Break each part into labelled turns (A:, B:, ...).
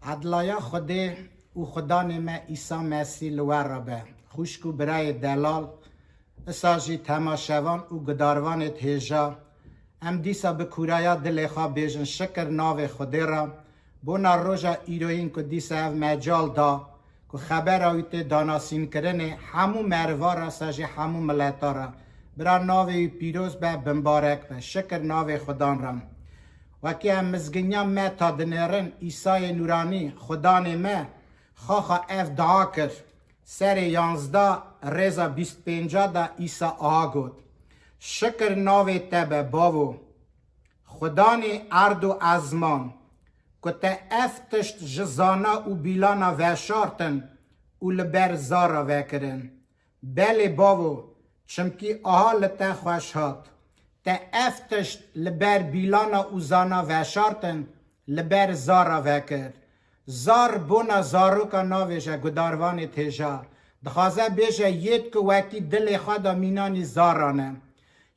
A: عدلایا خودی او خدا نمه ایسا مسیح لور را به خوشکو برای دلال اساجی تماشوان او گداروان تیجا ام دیسا به کورایا دل خواه بیجن شکر ناو خودی را بونا روژا ایروین که دیسا او مجال دا که خبر آویت داناسین کرنه همو مروار اساجی همو ملتا را برا ناو پیروز به بمبارک به شکر ناو خدان را وکی هم مزگنیا ما تا دنرن ایسای نورانی خدا نمه خواه اف دعا کرد سر 11 رزا 25 دا ایسا آگود شکر ناوی تبه باو خدا نی ارد و ازمان که تا افتشت جزانا و بیلانا وشارتن و لبر زارا وکرن بله باو چمکی آها لتا خوش هات تا افتشت لبر بیلانا و زانا وشارتن لبر زارا وکر زار بونا زارو کا ناویجه گداروان تیجا دخوازه بیجه ید که وکی دل خدا مینانی زارانه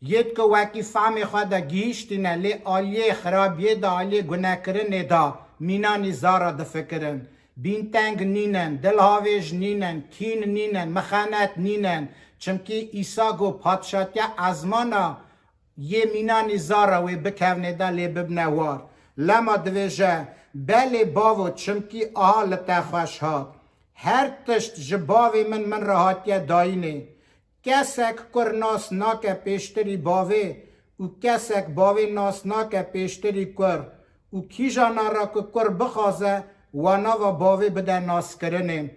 A: ید که وکی فهم خدا گیشتینه لی آلیه خرابیه دا آلیه گناه کرنه دا مینانی زارا دفکرن بین تنگ نینن دل هاویج نینن کین نینن مخانت نینن چمکی ایسا گو پادشاتیا ازمانا یه مینانی زارا وی بکونه دا لی ببنه وار لما دویجه بله باو چمکی آها لتا خوش هات هر تشت جباوی من راحتیه داینه کسک کر ناس ناکه پیشتری باوی و کسک باوی ناس ناکه پیشتری کر و کی جانا را که کر بخوازه وانا و باوی بده ناس کرنه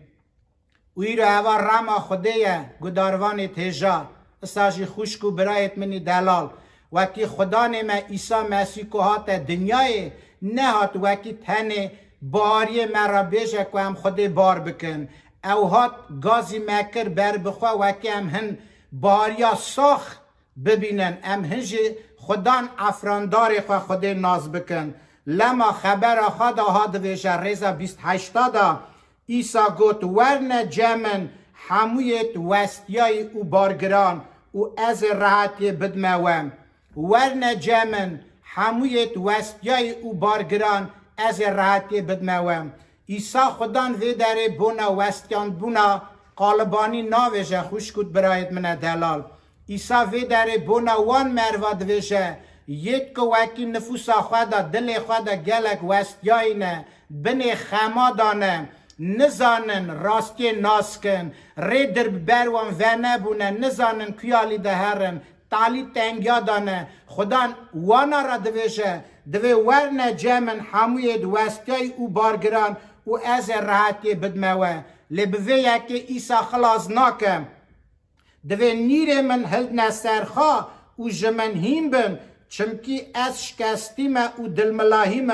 A: و ایرو هوا راما خودیه گداروان تیجا اساجی خوشکو برایت منی دلال وکی خدا نمه ایسا مسیح که هات دنیای نه هات وکی تنه باری مرا بیشه که هم خود بار بکن او هات گازی مکر بر بخوا وکی هم هن باریا ساخ ببینن هم هنجی خودان افراندار خواه خود ناز بکن لما خبر خدا هاد ویشه ریزا 28 دا ایسا گوت ورن جمن همویت وستیای او بارگران او از راحتی بدموام ورن جمن همویت وستیای او بارگران از راحتی بدموام ایسا خدان وی داره بونا وستیان بونا قالبانی ناویجه خوش کود برایت من دلال ایسا وی داره بونا وان مرواد ویجه یک که وکی نفوسا خوادا دل خوادا گلک وستیای نه بنی خما دانه نزانن راستی ناسکن ری در بروان و نبونه نزانن کیالی دهرن تالی تنگیا دانه خدان وانا را دویشه دوی ورنه جمن هموی دوستای او بارگران و از راحتی بدموه لبوی یکی ایسا خلاص ناکم دوی نیر من هلد نسرخا و جمن هیم بن چمکی از شکستیم و دلملاهیم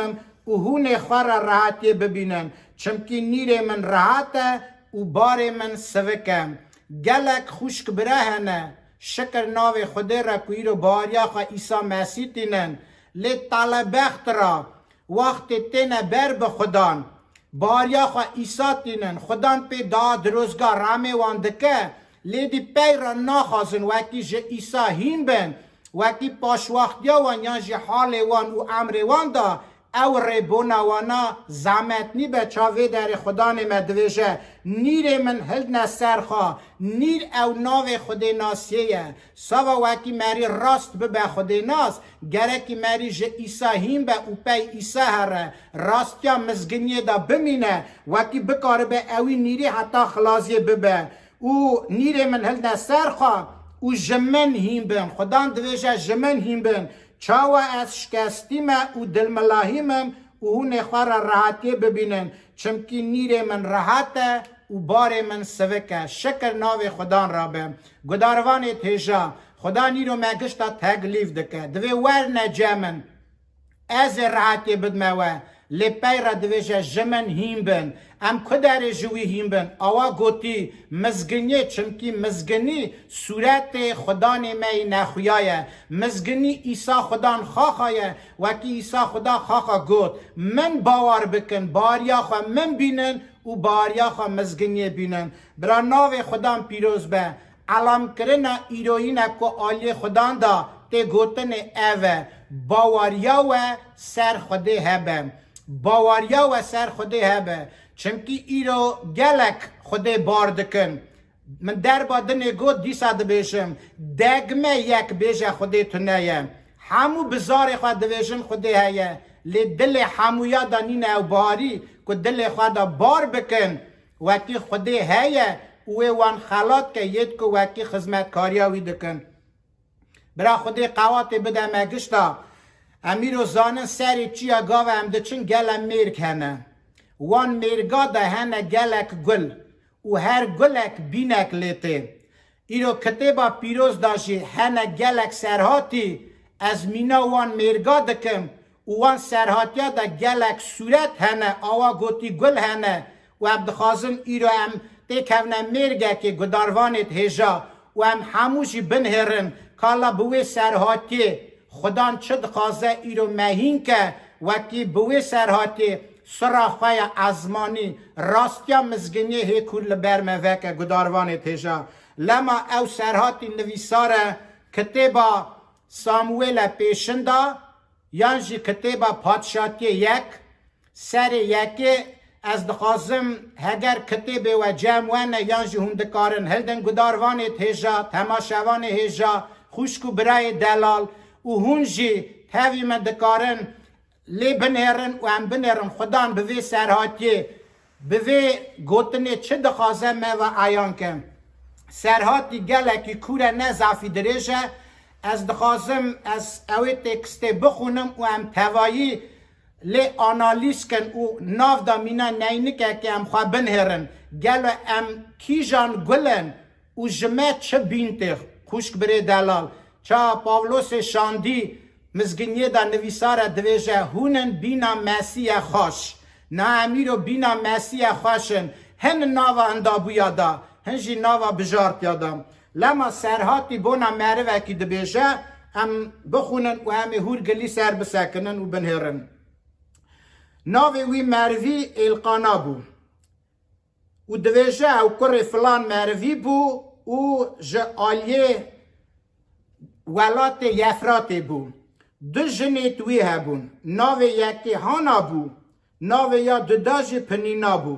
A: و هون خوار راحتی ببینن چمکی نیر من راحته و بار من سوکم گلک خوشک برهنه شکر ناو خود را کوی رو باریا خواه ایسا مسیح تینن لی طالبخت را وقت تینه بر به خدان باریا خواه ایسا تینن خدان پی داد روزگار رامه واندکه لی دی پی را ناخازن وکی جه ایسا هیم بن وکی پاش وقتیا وان یا جه حال وان و امر وان دا او ریبونا وانا زحمت نی به چاوی در خدا نمدویجه نیر من هلد نسرخا نیر او ناو خود ناسیه سوا وکی مری راست به خود ناس گرکی مری جه ایسا هیم به او پی ایسا هره راستیا مزگنیه دا بمینه وکی بکاره به اوی نیری حتی خلاصیه ببه او نیر من هلد نسرخا او جمن هیم بن خدا دویجه جمن هیم بن چاوا از شکستیم و دلملاهیم و هون خوار راحتی ببینن چمکی نیر من راحته و بار من سوکه شکر ناو خدا را بم گداروان تیجا خدا نیرو مگشتا تکلیف دکه دوی ورنه جمن از راحتی بدموه لپی را دویجه جمن هیم بن ام کدر جوی هیم بن آوا گوتی مزگنی چمکی مزگنی صورت خدا نمی نخویایه مزگنی ایسا خدا خواخایه وکی ایسا خدا خواخا گوت من باور بکن باریا خواه من بینن و باریا خواه مزگنی بینن برا ناو خدا پیروز به علام کرنا ایروینه که آلی خدا دا تی گوتن اوه باوریا و سر خوده هبه باوریا و سر خودی هبه چمکی ایرو گلک خودی باردکن من در بادن گود دیسا دبیشم دگمه یک بیجه خودی تنیه همو بزار خود دویشن خودی هیه لی دل همویا دا نین او باری که دل خود بار بکن وکی خودی هیه اوی وان خلات که ید که وکی خدمتکاریا وی دکن برا خودی قوات بده مگشتا امیرو زانن سری چیا گاوه هم دچن گلم میرک هنه وان میرگا ده هنه گلک گل و هر گلک بینک لیته ایرو کتبا پیروز داشی هنه گلک سرهاتی از مینا وان میرگا دکم وان سرهاتیا ده گلک صورت هنه آوا گوتی گل هنه و عبدخازن ایرو هم تکونه میرگه که گداروانت هجا و هم هموشی بنهرن کالا بوی سرهاتی خدان چه دخوازه ایرو مهین که وکی بوی سرهاتی سراخوی ازمانی راستیا مزگنی هیکور لبرمه وکه گداروان تیجا لما او سرهاتی نویساره کتبا سامویل پیشندا یانجی کتبا پادشاتی یک سر یکی از دخوازم هگر کتبه و جمعوانه یانجی هندکارن هلدن گداروان تیجا تماشوان هیجا خوشکو برای دلال و هونجی تاوی من دکارن لی بنهرن و هم بنهرن خدان بوی سرهاتی بوی گوتنی چه دخوازه me و آیان کن سرهاتی گلکی کوره نزافی دریجه از دخوازم از اوی تکسته بخونم و هم توایی لی آنالیز کن و ناف دا مینا نینکه که هم خواه بنهرن گلو هم کیجان گلن و جمعه چه بینته خوشک بره دلال چا پاولوس شاندی مزگنیه دا نویساره دویجه هونن بینا مسیح خوش نا امیرو بینا مسیح خوشن هن ناوا اندابویا دا هنجی ناوا بجارت یادم لما سرهاتی بونا مروه که دبیجه هم بخونن و هم هورگلی سر بسکنن و بنهرن ناوی وی مروی القانا بو و دویجه او کر فلان مروی بو و جه آلیه ولات یفرات بو دو جنی توی هبون ناوی یکی هانا بو ناوی یا دداج پنینا بو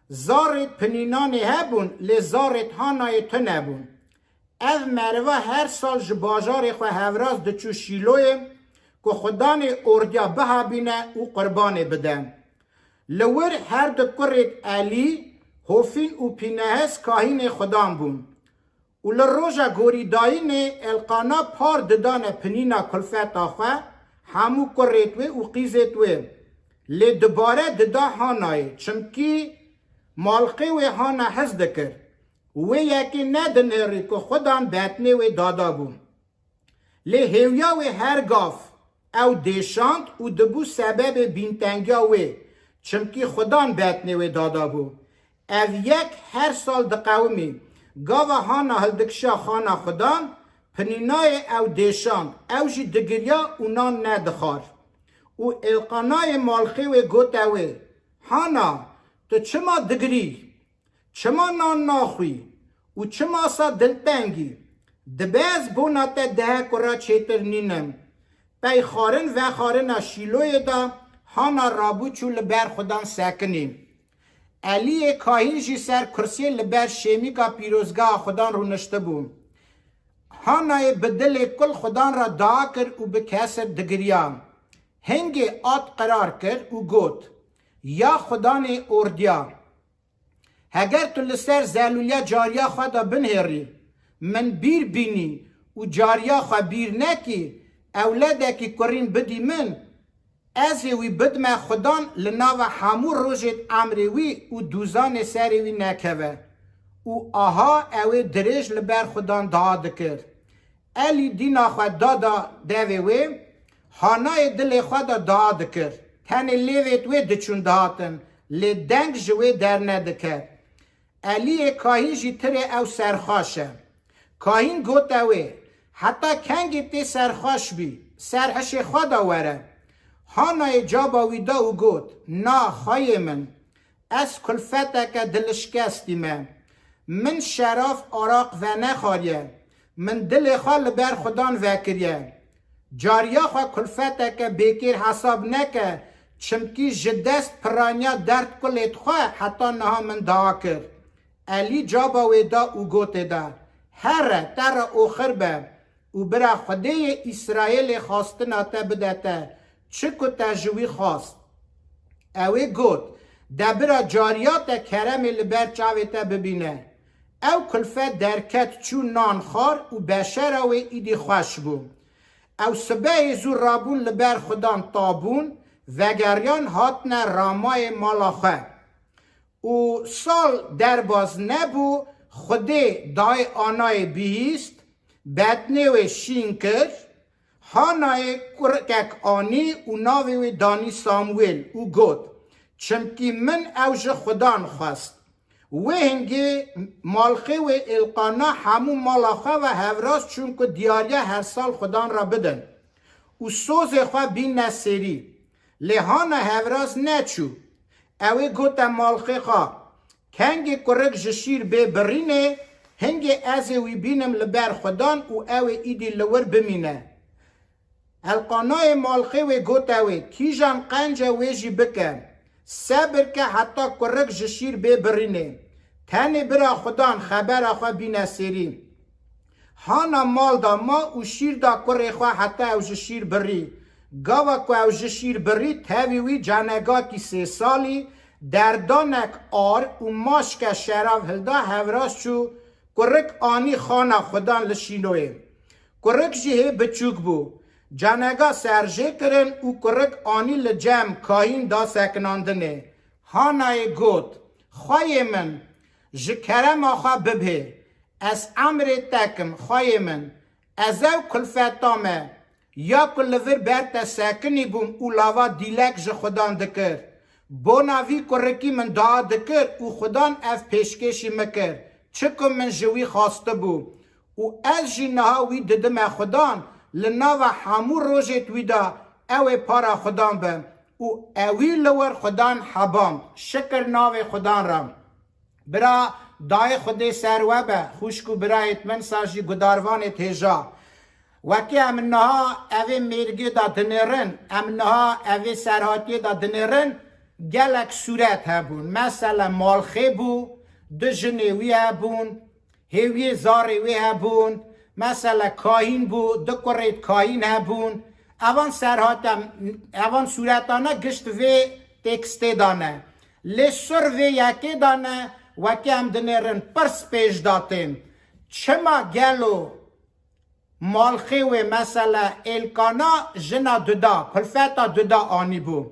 A: زارت پنینانی هبون لی زارت هانای تو نبون او مروه هر سال جباجار خو هوراز دچو شیلوی که خدان اردیا بها بینه و قربان بدن لور هر دو کرد علی هوفین و پینهس کاهین خدان بون و لروژا گوری داین القانا پار ددان پنینا کلفت آخواه همو کرتوه و قیزتوه لی دوباره ددا هانای چمکی مالقی و هانا حز دکر و یکی ندنری که خودان بطنه و دادا بون لی هیویا و هر گاف او دیشاند و دبو سبب بینتنگیا و چمکی خودان بطنه و دادا بون او یک هر سال دقومی گاوا هانا هلدکشا خانا خدان پنینای او دیشاند او جی دگریا اونان ندخار و القانای مالخی و گوتاوی هانا تو چما دگری چما نان ناخوی و چما سا دلتنگی دبیز بونات ده کرا چیتر نینم پی خارن و خارن شیلوی دا هانا رابو چو لبر خدان سکنیم علی کاهین جی سر کرسی لبر شیمی کا پیروزگاه خدان رو نشته بون هانای بدل کل خدان را دعا کرد و به کسر دگریا هنگی آت قرار کرد و گوت یا خدان اردیا اگر تو لسر زلولیا جاریا خدا بنهری من بیر بینی و جاریا خوا بیر نکی اولاده کی کرین بدی من ازی وی بدم خدان لناو همو روژت امروی و دوزان سریوی نکوه و آها اوی دریج لبر خدان داد کرد الی دینا خود دادا دوی وی هانای دل خود داد کرد تن لیویت وی دچون داتن لی دنگ جوی در ندکر الی کاهین جی تره او سرخاشه کاهین گوت اوی حتی کنگی تی سرخاش بی سرحش خدا وره هانای جابا ویدا و گوت نا خای من از کلفتک دلشکستی من شراف آراق و نخاریه من دل خال بر خدان وکریه جاریا خوا کلفتک بیکر حساب نکه چمکی جدست پرانیا درد کلید خواه حتی نها من دعا کرد. علی جابا ویدا او گوته دا هر تر اوخر به او برا خدای اسرائیل خواستنا تا بدتا چکو تجوی خواست. اوی گوت دا برا جاریات کرم لبر چاوی تا ببینه. او کلفت درکت چون نان خار و بشر او ایدی خوش بون. او سبه زور رابون لبر خدان تابون وگریان هاتن رامای مالاخه. او سال در باز نبو خودی دای آنای بیست بدنه شین کرد هانای کرکک آنی و ناوی دانی سامویل او گود چمکی من اوج خدان خواست و هنگی مالخه و القانا همون مالاخه و هوراز چون که دیاریه هر سال خدان را بدن و سوز خواه بین نسیری لحان هوراز نچو اوی گوتا مالخه خواه کنگی کرک جشیر بی برینه هنگی از وی بینم لبر خدان و اوی ایدی لور بمینه القانای مالخه وی گوتا وی کیجان قنجه ویجی بکن صبر که حتی کرک جشیر بی برینه تنی برا خدان خبر خواه بینه سیری هانا مال دا ما و شیر دا کره خواه حتی او جشیر بری گاوا که او جشیر بری تاوی وی جانگا کی 3 سالی در دانک آر و ماشک شراف هلدا هوراس چو کرک آنی خانه خدان لشینوه کرک جیه بچوک بو جانگا سرجه کرن و کرک آنی لجم کاین دا سکناندنه هانای گوت خواه من جکرم آخوا ببه از امر تکم خواه من از او کلفتامه یا کلور برد سکنی بوم او لاوا دیلک ج خدان دکر بوناوی کرکی من دعا دکر او خدان اف پیشکشی مکر چکم من جوی خواسته بو او از جی نهاوی ددم خدان لناو همو روژت ویدا اوی پارا خدان بم او اوی لور خدان حبام شکر ناو خدان رم برا دای خود سروه به خوشکو برایت من ساجی گداروان تیجا وکی امنها اوی میرگی دا دنرن امنها اوی سرحاتی دا دنرن گلک صورت هبون مثلا مالخه بو دو جنوی هبون هیوی زاروی هبون مثلا کاهین بو دو کرید کاهین هبون اوان سرحاتم اوان صورتانه گشت وی تکسته دانه لسر وی یکی دانه وکی هم دنرن پرس پیش داتیم چما گلو مالخه و مثلا الکانا جنا دودا کلفتا دودا آنی بو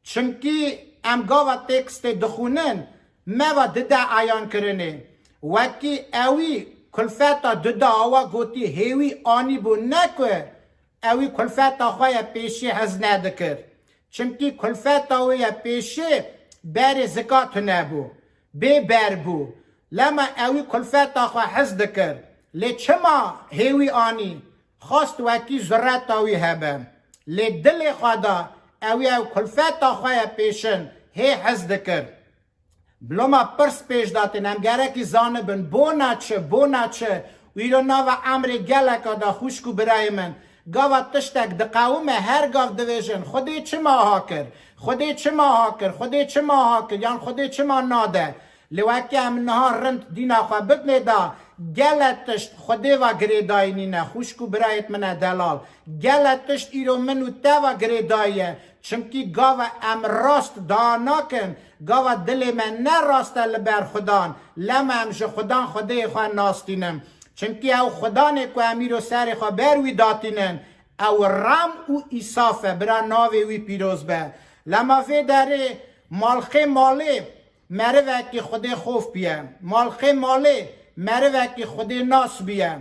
A: چونکی ام گاوا تکست دخونن موا ددا آیان کرنه وکی اوی کلفتا دودا آوا گوتی هیوی آنی بو نکوه اوی کلفتا خواه پیشی هز ندکر چونکی کلفتا وی پیشی بر زکات نبو بی بر بو لما اوی کلفتا خواه هز دکر لی چما هیوی آنی خواست وکی زرات اوی هبم لی دل خدا اوی او کلفتا خواه پیشن هی حز دکر بلوما پرس پیش داتن هم گرکی زانبن بو ناچه ویرو ناو امر گلکا دا خوشکو برای من گاوا تشتک دقاومه هر گاو دویژن خودی چما ها کر خودی چما ها کر یان خودی چما ناده لوکی هم نها رند دینا خواه بکنه دا گلتشت خودی و گریدای نینه خوشکو برایت منه دلال گلتشت ایرو منو تا و گریدایه چمکی گاوه ام راست دانا کن گاوه دل من نه راسته لبر خدان لما امش خدان خودی خواه ناستینم چمکی او خدانه که امیرو سر خواه بروی داتینن او رم او ایصافه برا ناوی وی پیروز به لما فی داره مالخه ماله مره وکی خودی خوف بیه مالخه ماله مره وکی خودی ناس بیه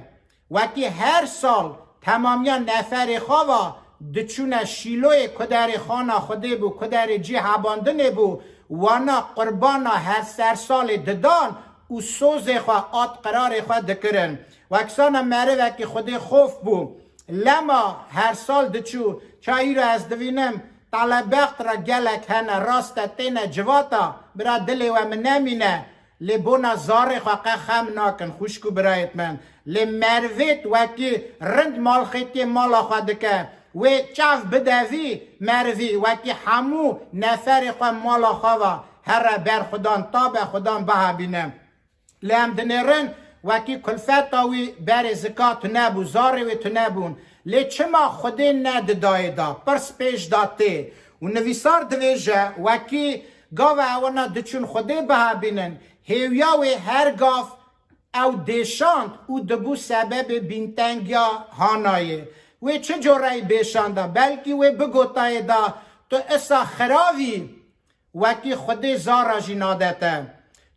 A: وکی هر سال تمامیان نفر خواه دچونه شیلوی کدر خانه خوده بو کدر جی حباندنه بو وانا قربانا هر سر سال ددان و سوز خواه آت قرار خواه دکرن و اکسانا مره وکی خودی خوف بو لما هر سال دچو چایی رو از دوینم طلبخت را گلک هنه راست تینه جواتا برا دلی و من نمینه لی بونا زاری خواه خم ناکن خوشکو برایت من لی مرویت وکی رند مال خیتی مالا خواه دکه و چاف بدوی مروی وکی همو نفر خو مالا خوا هر بر خدان تاب خدان به بینم لام دنرن وکی کلفتاوی بر زکات نبو زاری و تو نبون لی چما خودی ند دایدا پرس پیش داته و نویسار دویجه وکی گاو اونا دچون خودی به بینن هیویاوی هر گاف او دیشاند او دبو سبب بینتنگیا هانایه و چه جورایی بیشانده بلکی و بگوتای دا تو اسا خراوی وکی خودی زارا جینادته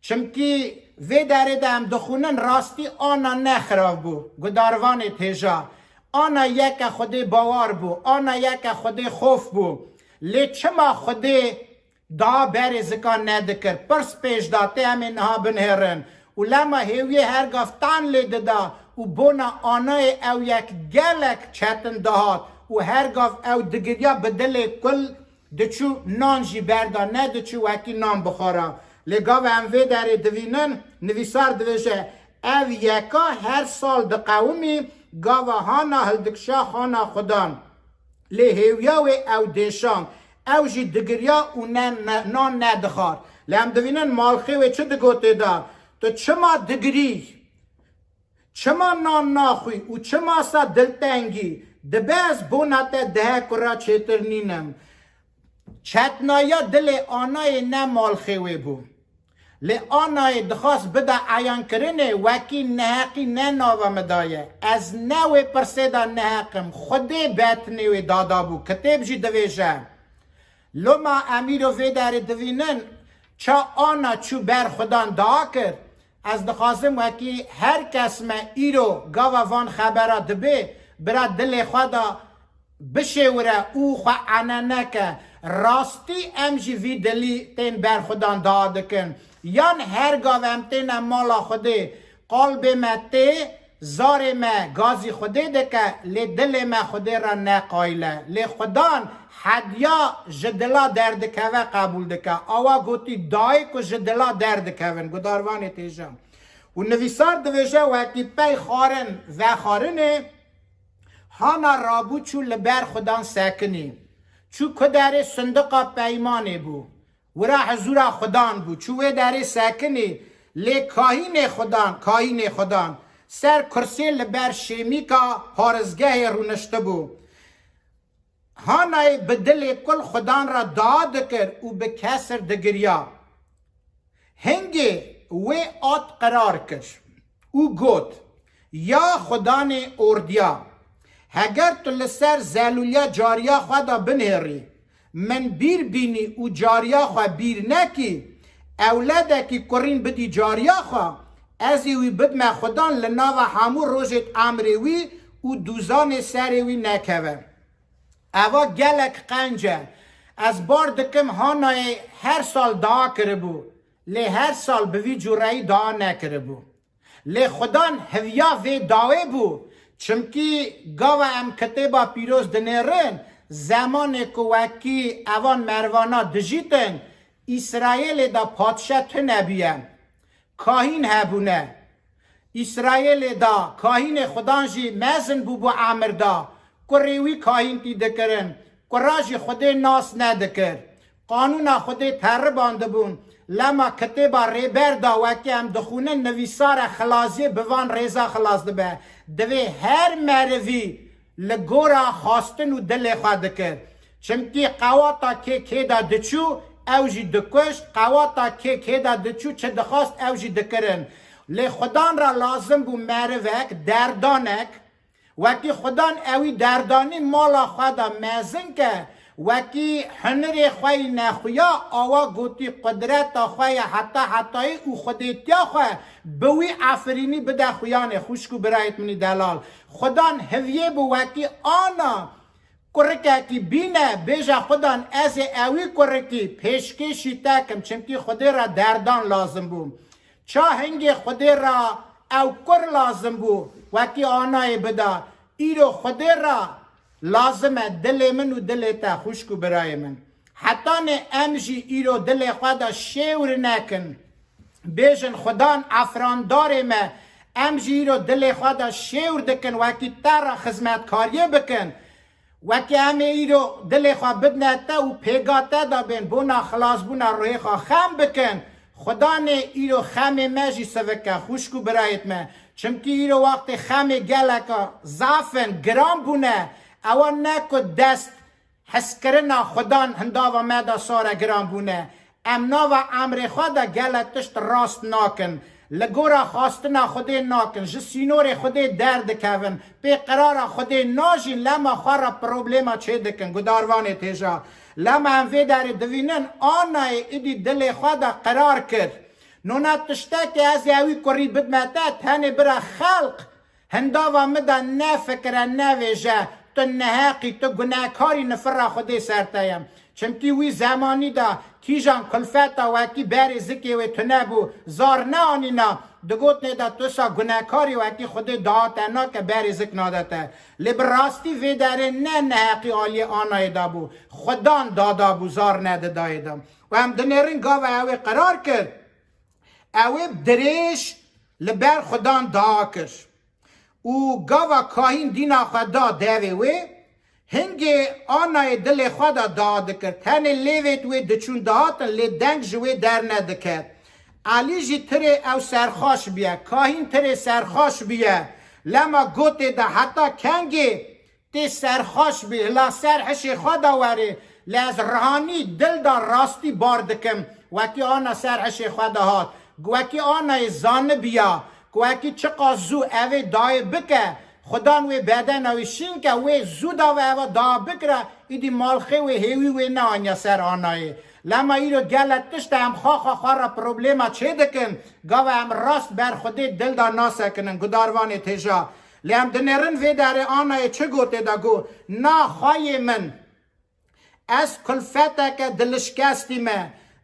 A: چمکی وی داره دم دخونن راستی آنا نخراب بو گداروان تیجا آنا یک خودی باور بو آنا یک خودی خوف بو لی چما خودی دا بر زکان ندکر پرس پیش داته همین ها بنهرن و لما هیوی هر گفتان لیده دا و بونا آنای او یک گلک چتن دهات و هر گفت او دگریا بدل کل دچو نان جی بردا نه دچو وکی نان بخورا لگاو اموی داره دوینن نویسار دویشه او یکا هر سال ده قومی گاو هانا هلدکشا هانا خودان لی هیویاوی او دیشان او جی دگریا و نان ندخار لی هم دوینن مالخی و چه دگوته دا تو چما دگری چما نان ناخوی و چما سا دلتنگی دباز بوناته ده کرا چیتر نینم چتنایا دل آنای نه مالخیوی بو لی آنای دخواست بده عیان کرنه وکی نحقی نه ناوه مدایه از نوی پرسیده نحقم خودی بطنیوی دادا بو کتیب جی دویشه لما امیرو وی داره دوینن چا آنا چو بر خودان دا کرد از دخواستم وکی هر کس ما ایرو گاوان خبره دبه برا دل خدا بشوره او خوا عننکه راستی امجی وی دلی تین بر خودان دادکن یان هر گاوم تین مالا خوده قلب ما تی زار ما گازی خوده دکه لی دل ما خوده را نقایله لی خودان حدیا جدلا درد که قبول دکه آوا گوتی دای که جدلا درد کهون گداروان تیجم و نویسار دویجه وکی پی خارن و خارنه هانا رابو چو لبر خودان سکنی چو کدر صندوق پیمانه بو و را حضور خودان بو چو داره سکنی لی کاهین خودان سر کرسی لبر شیمی کا پارزگه رونشته بو هانای بدل کل خودان را داد کر و به کسر دگریا هنگی و آت قرار کش او گوت یا خدان اردیا اگر تو لسر زلولیا جاریا خدا بنهری من بیر بینی او جاریا خوا بیر نکی اولاده کی کرین بدی جاریا خوا ازی وی بد ما خدان لناو همو روزت امروی او دوزان سروی نکوه اوا گلک قنجه از بار دکم هانای هر سال دعا کرده بو لی هر سال به وی جورایی دعا نکرده بو لی خدان هویا وی دعوه بو چمکی گاوه ام کتبا پیروز دنیرن زمان که وکی اوان مروانا دجیتن اسرائیل دا پادشه تو نبیم کاهین هبونه اسرائیل دا کاهین خدانجی مزن بو عامر دا کریوی کاهین تی دکرن کراجی خود ناس ندکر قانون خود تر بانده بون لما کتبا ریبر دا وکی هم دخونه نویسار خلاصی بوان ریزا خلاص دبه دوی هر مروی لگورا خواستن و دل خواه دکر چمکی قواتا که دا دچو اوجی دکشت قواتا که دا دچو چه دخواست اوجی دکرن لی خدان را لازم بو مروک دردانک وکی خدان اوی دردانی مالا خدا مزن که وکی هنر خوی نخویا آوا گوتی قدرت خوی حتی او خودیتیا خوی بوی عفرینی بده خویانه خوشکو برایت منی دلال خدان هویه بو وکی آنا کرکه کی بینه بیجا خدان از اوی کرکی پیشکشی تکم چمکی خودی را دردان لازم بوم چا هنگی خودی را او کر لازم بو وکی آنای بدا ایرو خودی را لازمه دل من و دل تا خوشکو برای من حتی نه امجی ایرو دل خدا شور نکن بیشن خدان افراندار ما امجی ایرو دل خدا شور دکن وکی تر خدمتکاریه بکن وکی همه ای رو دل خواه بدنته و پیگاته دا بین بونا خلاص بونا روی خواه خم بکن خدا نه ای رو خم مجی سوکه خوشکو برایت من چمکی ای رو وقت خم گلکا زعفن گرام بونه اوان نکو دست حس کرنا خدا هنداوا مدا سارا گرام بونه امنا و امر خدا گلک تشت راست ناکن لگورا خواستنا خودی ناکن جسینور خودی درد کون پی قرار خودی ناجین لما خوارا پروبلیما چه دکن گداروان تیجا لما هم وی داری دوینن آنای ایدی دل خدا قرار کرد نونا تشتا که از یاوی کری بدمتا تنی برا خلق هنداوا مدا نفکر نویجه تو نهاقی تو گناهکاری نفر خودی سرتایم چمکی وی زمانی دا کیجان کلفتا وکی بری زکی و تو نبو زار نه آنینا دگوت نیدا تو سا گناهکاری وکی خودی داتا نا که بری زک نادتا لبراستی وی داره نه نهاقی آلی آنای دا بو خدان دادا بو زار نده دایدم و هم دنیرین گاوه اوی قرار کرد اوی دریش لبر خدان دا کرد او گاوا کاهین دینا خدا دوی وی هنگی آنای دل خدا داد کرد تنی لیویت وی دچون دهاتن لی دنگ جوی در ندکرد علی جی تری او سرخاش بیا کاهین تری سرخاش بیا لما گوتی ده حتی کنگی تی سرخاش بیا لا سرحش خدا وری لی از رهانی دل دا راستی باردکم وکی آنا سرحش خدا هات وکی آنای زان بیا وکی چقا زو اوی دای بکه خدان وی بدن اوی شین که وی زودا و اوی دا بکره ایدی مالخه وی هیوی وی نه آنیا سر آنایی لما ای رو گلت تشت هم خواه را پروبلیما چه دکن گاوه هم راست بر خودی دل دا ناسه کنن گداروان تیجا لی هم دنرن وی داره آنایی چه گوته دا گو نا خواهی من از کلفتا که دلشکستی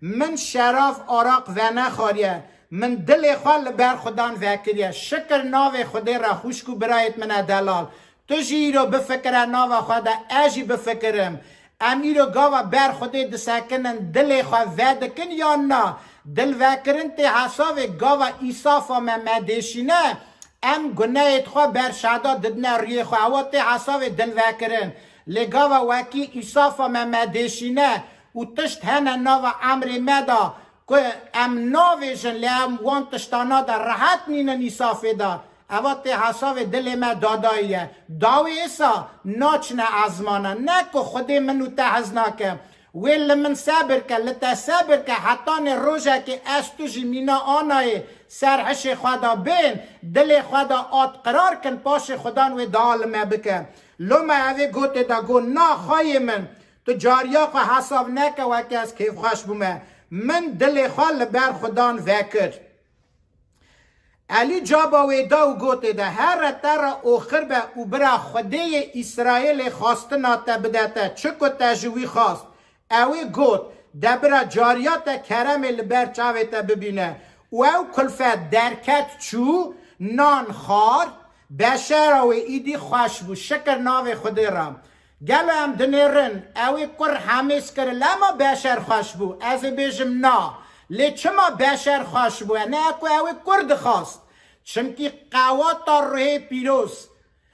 A: من شراف آراق و نخواریه من دل خوال بر خدان وکریه شکر ناو خودی را خوشکو برایت من دلال تو جی رو بفکره ناو خدا اجی بفکرم امی رو گاوا بر خودی دسکنن دل خواه ودکن یا نه دل وکرن تی حساب گاوا ایصافا مدشینه ام گناهت خواه بر شادا ددنه ریه خواه او تی حساب دل وکرن لگاوا وکی ایصافا مدشینه و تشت هنه ناو عمر مدا که ام ناویجن لیم وان تشتانا دا راحت نینن ایصافه دا اوات حساب دل ما داداییه داوی ایسا ناچنه ازمانه نکو خودی منو تحزنا که ویل من صبر که لتا صبر که حتی روژه که استو جمینا آنای سرحش خدا بین دل خدا آت قرار کن پاش خدا و دال ما بکن لما اوی گوته دا گو نا خواهی من تو جاریا که حساب نکه وکی از کیف خوش بومه من دل خواه بر خدان وکر علی جابا ویدا و گوته ده هر تر اوخر به او برا خده اسرائیل خواستنا تبدته چکو تجوی خواست اوی گوت ده برا جاریات کرم لبر چاوه تا ببینه و او کلفت درکت چو نان خار بشر و ایدی خوش بو شکر ناو خودی رام گلو هم دنیرن اوی کر حمیس کر لما بشر خوش بو از بیجم نا لی چما بشر خوش بو نه اکو اوی کرد خواست چمکی قواتا روح پیروز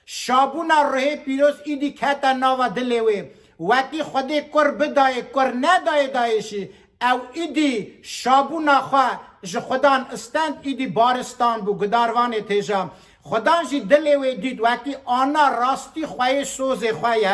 A: شابونا روح پیروز ایدی کتا ناوا دلیوی وکی خودی کر بدای کر ندای دایشی او ایدی شابونا خواه جه خدان استند ایدی بارستان بو گداروان تیجام خدان جی دلیوی دید وکی آنا راستی خواهی سوز خواهی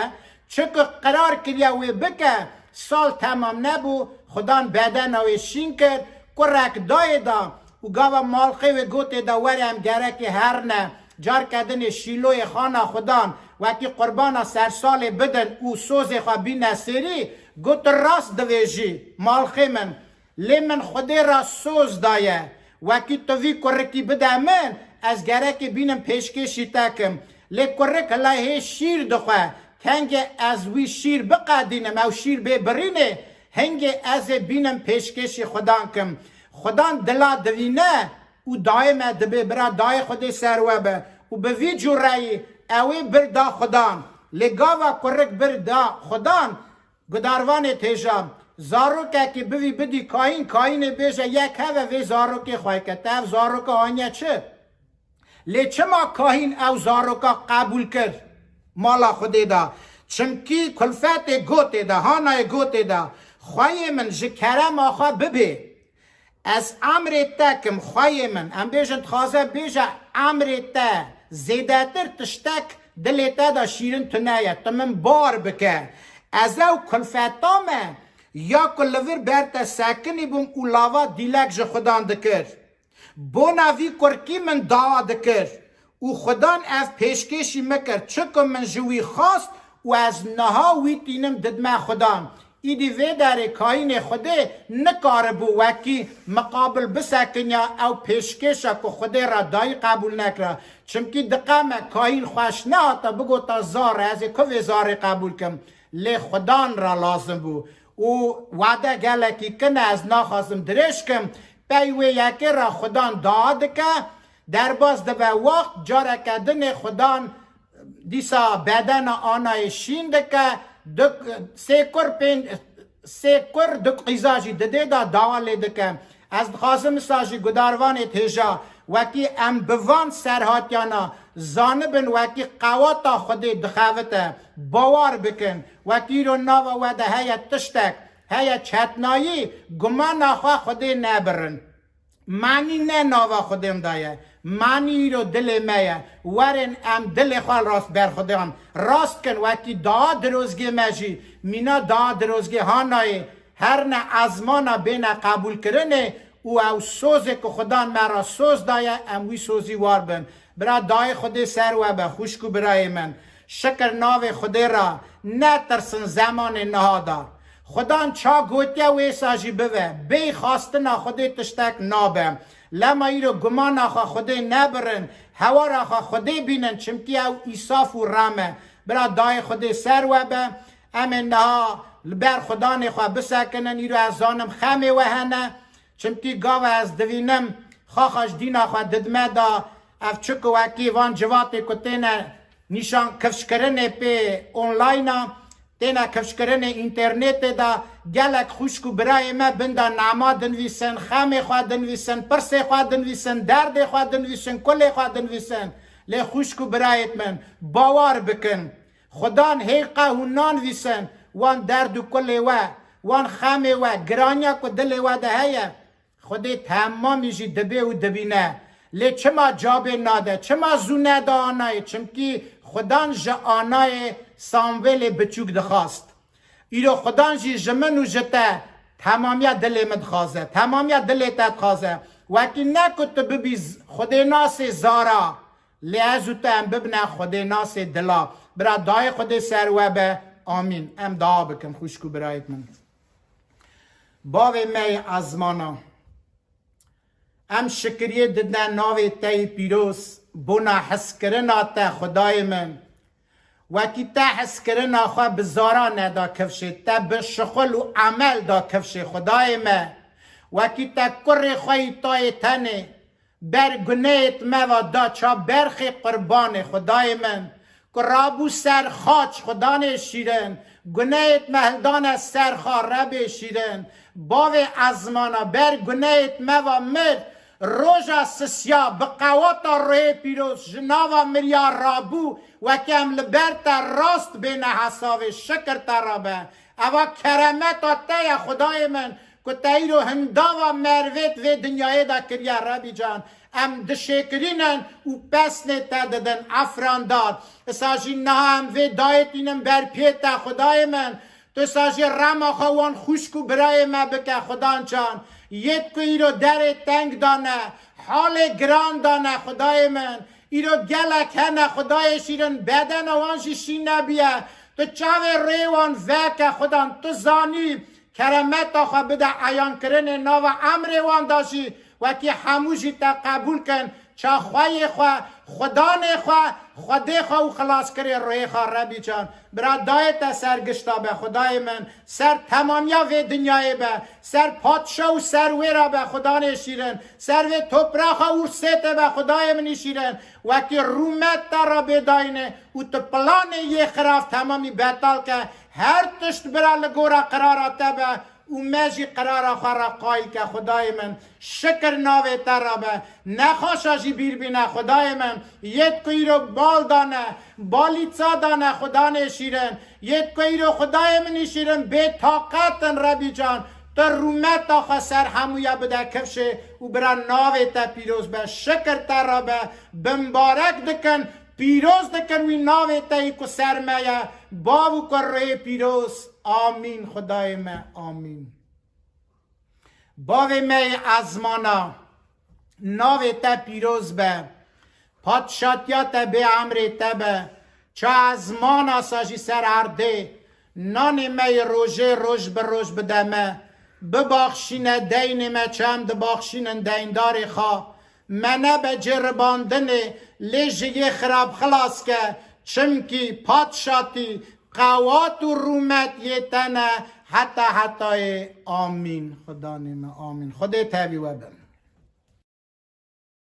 A: چکه قرار کریا وی بکه سال تمام نبو خدان بدن اوی شین کرد کرک دای دا و گاوا مالخی و گوته دا ورم گرکی هر نه جار کدن شیلوی خانه خدان وکی قربان سرسال بدن او سوز خواه بی نصیری گوت راست دویجی مالخی من لی من خودی را سوز دایه وکی توی کرکی بده من از گرکی بینم پیشکشی تکم لی کرک لایه شیر دخواه هنگه از وی شیر بقدینم او شیر ببرینه هنگه از بینم پیشکشی خدان کم خدان دلا دوینه او دایمه دبه برا دای خودی سروبه و به وی جورایی اوی بردا خدان لگاوا کرک بردا خدان گداروان تیجام زاروکه که بوی بدی کاین بیجه یک هوه وی زاروکه خواهی که تف زاروکه آنیا چه لی چما کاین او زاروکه قبول کرد مالا خودی دا چمکی کلفت گوته ده هانای گوته ده خواه من جکرم آخوا ببه از امر تکم خواه من ام بیجن تخوازه بیجه امر تا زیده تر تشتک دلیتا دا شیرن تنایه تمن بار بکه از او کلفتا من یا کلور برتا سکنی بوم اولاوا دیلک جه خودان دکر بو ناوی کرکی من دعا دکر او خودان اف پیشکشی مکر چکم من جوی خواست و از نها وی تینم ددما خودان ایدی وی داره کاین خوده نکاره بو وکی مقابل بسکنیا او پیشکشا که خوده را دای قبول نکره چمکی دقامه کاین خوش نه تا بگو تا زار از که زار قبول کم لی خودان را لازم بو او وعده گلکی کنه از نخواستم درش کم پیوی یکی را خودان داد که در باز دو وقت جاره کدن خودان دیسا بدن آنای شینده که سه کر دک قیزاجی دده دا داواله دکم از خواستم ساجی گداروان تیجا وکی ام بوان سرهاتیانا زانبن وکی قواتا خودی دخوته باور بکن وکی رو ناوا وده هیا تشتک هیا چتنایی گمان آخوا خودی نبرن معنی نه ناوا خودم دایه معنی رو دل میه ورن ام دل خوال راست بر خودم راست کن وکی داد روزگی مجی مینا داد روزگی هانای هر نه ازمانا بین قبول کرنه او سوزه که خدا مرا سوز دایه اموی سوزی وار بن برا دای خود سر و به خوشکو برای من شکر ناو خود را نترسن زمان نهادا خدا چا گوتیا و ساجی بوه بی خواستنا خود تشتک نابه لما ایرو گمان آخا خود نبرن هوا را آخا خود بینن چمکی او ایصاف و رامه برا دای خود سر و به امن نها بر خدا نخوا بسکنن ایرو از زانم خمه و هنه چمکی گاو از دوینم خواهش دینا خواه ددمه دا اف چکو وکی وان جواتی که تینه نشان کفش کرنه پی اونلاین تینه کفش کرنه اینترنت دا گلک خوشکو برای ما بنده نعما دنویسن خمه خواه دنویسن پرسه خواه دنویسن درد خواه دنویسن کل خواه دنویسن لی خوشکو برایت من باور بکن خدان حیقه هنان ویسن وان درد و کل وان خمه و گرانیا که دل و ده هیه خودی تمامی جی دبی و دبینه لی چما جابه ناده چما زونه دا آنای چمکی خدان جا آنای سامویل بچوک دخواست ایرو خدان جی جمن و جته تمامی دل مدخوازه تمامی دل تدخوازه وکی نکو تو ببیز خودی ناس زارا لی ازو تا ام ببنه خودی ناس دلا برا دای خودی سروبه آمین ام دعا بکن خوشکو برایت من باوی می ازمانا ام شکریه ددن ناوی تای پیروز بونا حس کرنا تا خدای من وکی تا حس کرنا خواه بزارا ندا کفشه تا بشخل و عمل دا کفشه خدای من وکی تا کر خواهی تای تنه بر گنیت موا دا چا برخی قربان خدای من که رابو سر خاچ خدانه شیرن گنیت مهلدان از سر خارب شیرن باوی ازمانا بر گنیت موا مرد روژا سسیا بقواتا روی پیروز جناوا مریا رابو و کم لبرتا راست بین حساوی شکر ترابه اوا کرمتا تای خدای من که تایی رو هنداوا مرویت و دنیای دا کریا ربی جان ام دشکرینن و پسنه تا ددن افران داد ساجی نه هم و دایتینم بر پیتا خدای من تو ساجی رما خوان خوشکو برای ما بکه خدا جان یت که ایرو در تنگ دانه حال گران دانه خدای من ایرو گلک هنه خدای شیرن بدن وانشی شینه بیه تو چاوه ریوان وکه خدا تو زانی کرمت آخوا بده عیان کرن ناو امر وان داشی وکی هموشی تا قبول کن چا خواهی خواه خدا نخواه خدا خواه و خلاص کری روی خواه ربی چان برا دایت سرگشتا به خدای من سر تمامیا و دنیای به سر پادشا و سر ویرا به خدا نشیرن سر و توپراخا و سیت به خدای من نشیرن وکی رومت تا را بداینه و تو پلان یه خراف تمامی بطال که هر تشت برا لگورا قرارات به و مجی قرار خورا قایل که خدای من شکر ناوی ترابه نخواشا جی بیر بینه خدای من یت کوی رو بال دانه بالیتسا دانه خدا نشیرن یت کوی رو خدای من نشیرن به طاقتن ربی جان تا رومت تا خسر همویا بده کفشه و برا ناوی تا پیروز به شکر ترابه بمبارک دکن پیروز دکن وی ناوی تا ایکو سرمایه باو کر روی پیروز آمین خدای من آمین باوی می ازمانا ناوی تا پیروز به پادشاتیات به امر تبه چه ازمانا ساجی سر عرده نانی می روژه روژ به روژ بدمه بباخشین دین ما چم دباخشین دیندار خواه منه به جرباندن لیجی خراب خلاص که چمکی پادشاتی قوات و رومت یتنه حتی آمین خدا نیمه آمین خدا تبی و بم